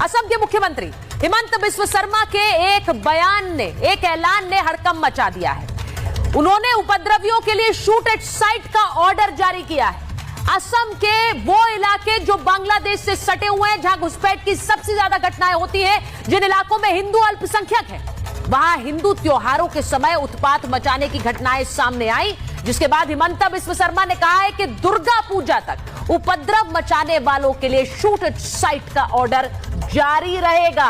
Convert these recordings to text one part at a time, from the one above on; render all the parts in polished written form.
असम के मुख्यमंत्री हिमंत बिस्व शर्मा के एक बयान ने, एक ऐलान ने हड़कंप मचा दिया है। उन्होंने उपद्रवियों के लिए शूट एट साइट का ऑर्डर जारी किया है। असम के वो इलाके जो बांग्लादेश से सटे हुए हैं, जहां घुसपैठ की सबसे ज्यादा घटनाएं होती हैं, जिन इलाकों में हिंदू अल्पसंख्यक हैं, वहां हिंदू त्योहारों के समय उत्पात मचाने की घटनाएं सामने आई, जिसके बाद हिमंत बिस्व शर्मा ने कहा है कि दुर्गा पूजा तक उपद्रव मचाने वालों के लिए शूट एट साइट का ऑर्डर जारी रहेगा।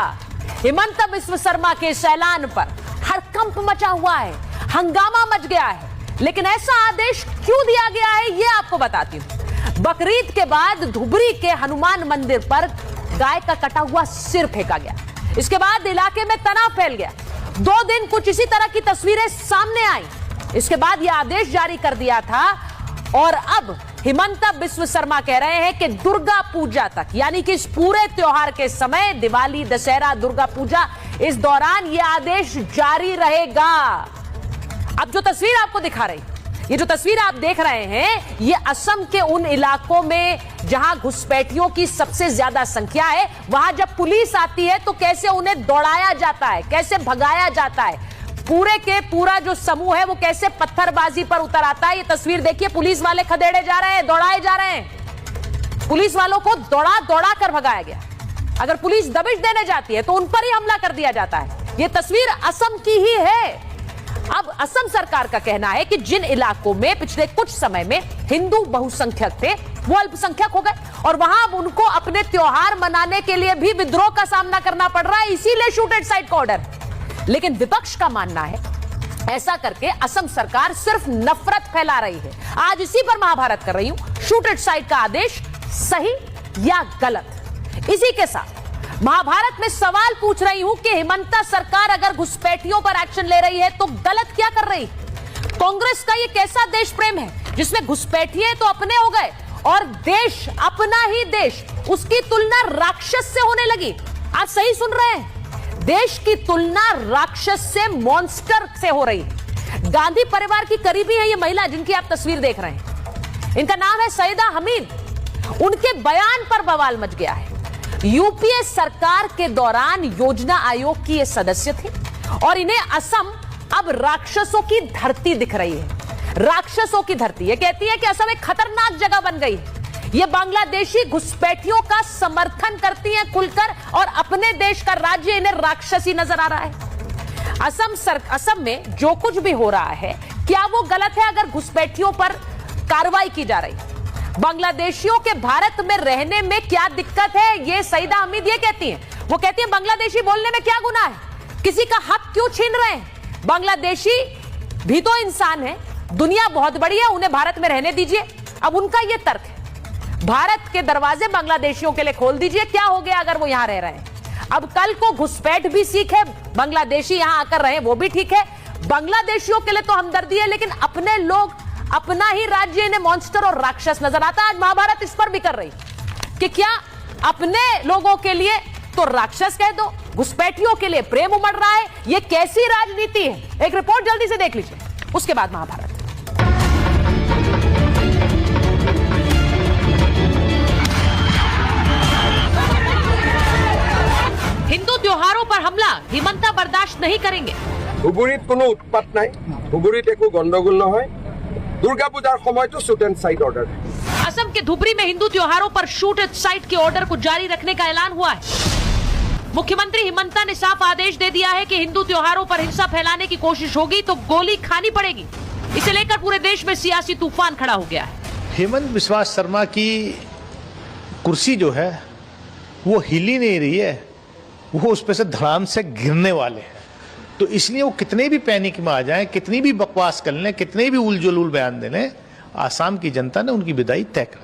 हिमंत बिस्व शर्मा के इस ऐलान पर हड़कंप मचा हुआ है, हंगामा मच गया है। लेकिन ऐसा आदेश क्यों दिया गया है, यह आपको बताती हूं। बकरीद के बाद धुबरी के हनुमान मंदिर पर गाय का कटा हुआ सिर फेंका गया। इसके बाद इलाके में तनाव फैल गया। 2 दिन कुछ इसी तरह की तस्वीरें सामने आई। इसके बाद यह आदेश जारी कर दिया था और अब हिमंत बिस्व शर्मा कह रहे हैं कि दुर्गा पूजा तक, यानी कि इस पूरे त्योहार के समय, दिवाली, दशहरा, दुर्गा पूजा, इस दौरान यह आदेश जारी रहेगा। अब जो तस्वीर आपको दिखा रही, ये जो तस्वीर आप देख रहे हैं, ये असम के उन इलाकों में जहां घुसपैठियों की सबसे ज्यादा संख्या है, वहां जब पुलिस आती है तो कैसे उन्हें दौड़ाया जाता है, कैसे भगाया जाता है, पूरे के पूरा जो समूह है वो कैसे पत्थरबाजी पर उतर आता है। ये तस्वीर देखिए, पुलिस वाले खदेड़े जा रहे हैं, दौड़ाए जा रहे हैं। पुलिस वालों को दौड़ा दौड़ा कर भगाया गया। अगर पुलिस दबिश देने जाती है तो उन पर ही हमला कर दिया जाता है। ये तस्वीर असम की ही है। अब असम सरकार का कहना है कि जिन इलाकों में पिछले कुछ समय में हिंदू बहुसंख्यक थे, वो अल्पसंख्यक हो गए और वहां अब उनको अपने त्योहार मनाने के लिए भी विद्रोह का सामना करना पड़ रहा है, इसीलिए शूट एट साइट का ऑर्डर। लेकिन विपक्ष का मानना है ऐसा करके असम सरकार सिर्फ नफरत फैला रही है। आज इसी पर महाभारत कर रही हूं, शूट एट साइट का आदेश सही या गलत। इसी के साथ महाभारत में सवाल पूछ रही हूं कि हिमंता सरकार अगर घुसपैठियों पर एक्शन ले रही है तो गलत क्या कर रही? कांग्रेस का यह कैसा देश प्रेम है जिसमें घुसपैठिए तो अपने हो गए और देश, अपना ही देश, उसकी तुलना राक्षस से होने लगी। आप सही सुन रहे हैं, देश की तुलना राक्षस से, मॉन्स्टर से हो रही है। गांधी परिवार की करीबी है ये महिला जिनकी आप तस्वीर देख रहे हैं, इनका नाम है सईदा हमीद। उनके बयान पर बवाल मच गया है। यूपीए सरकार के दौरान योजना आयोग की ये सदस्य थी और इन्हें असम अब राक्षसों की धरती दिख रही है। राक्षसों की धरती। ये कहती है कि असम एक खतरनाक जगह बन गई है। ये बांग्लादेशी घुसपैठियों का समर्थन करती हैं खुलकर और अपने देश का राज्य इन्हें राक्षसी नजर आ रहा है। असम में जो कुछ भी हो रहा है, क्या वो गलत है अगर घुसपैठियों पर कार्रवाई की जा रही है? बांग्लादेशियों के भारत में रहने में क्या दिक्कत है, ये सईदा हमीद ये कहती हैं। वो कहती है बांग्लादेशी बोलने में क्या गुनाह है, किसी का हक क्यों छीन रहे हैं? बांग्लादेशी भी तो इंसान है, दुनिया बहुत बड़ी है, उन्हें भारत में रहने दीजिए। अब उनका ये तर्क है, भारत के दरवाजे बांग्लादेशियों के लिए खोल दीजिए, क्या हो गया अगर वो यहां रह रहे हैं? अब कल को घुसपैठ भी सीखे, बांग्लादेशी यहां आकर रहे, वो भी ठीक है। बांग्लादेशियों के लिए तो हमदर्दी है, लेकिन अपने लोग, अपना ही राज्य इन्हें मॉन्स्टर और राक्षस नजर आता है। आज महाभारत इस पर भी कर रही कि क्या अपने लोगों के लिए तो राक्षस कह दो, घुसपैठियों के लिए प्रेम उमड़ रहा है। यह कैसी राजनीति है? एक रिपोर्ट जल्दी से देख लीजिए, उसके बाद महाभारत। हिंदू त्योहारों पर हमला हिमंता बर्दाश्त नहीं करेंगे। धुबुरीत कोनो उत्पात নাই, धुबुरीत एको गंडगोल নহয়। दुर्गा पूजार समय तो shoot at site order. Assam के धुबरी में हिंदू त्योहारों पर शूट एट साइट के ऑर्डर को जारी रखने का ऐलान हुआ है। मुख्यमंत्री हिमंता ने साफ आदेश दे दिया है कि हिंदू त्योहारों पर हिंसा फैलाने की कोशिश होगी तो गोली खानी पड़ेगी। इसे लेकर पूरे देश में सियासी तूफान खड़ा हो गया है। हेमंत बिस्वा शर्मा की कुर्सी जो है वो हिल ही नहीं रही है, वो उस पर से धड़ाम से गिरने वाले हैं। तो इसलिए वो कितने भी पैनिक में आ जाएं, कितनी भी बकवास कर लें, कितने भी उलझुल बयान दे लें, आसाम की जनता ने उनकी विदाई तय कर दी।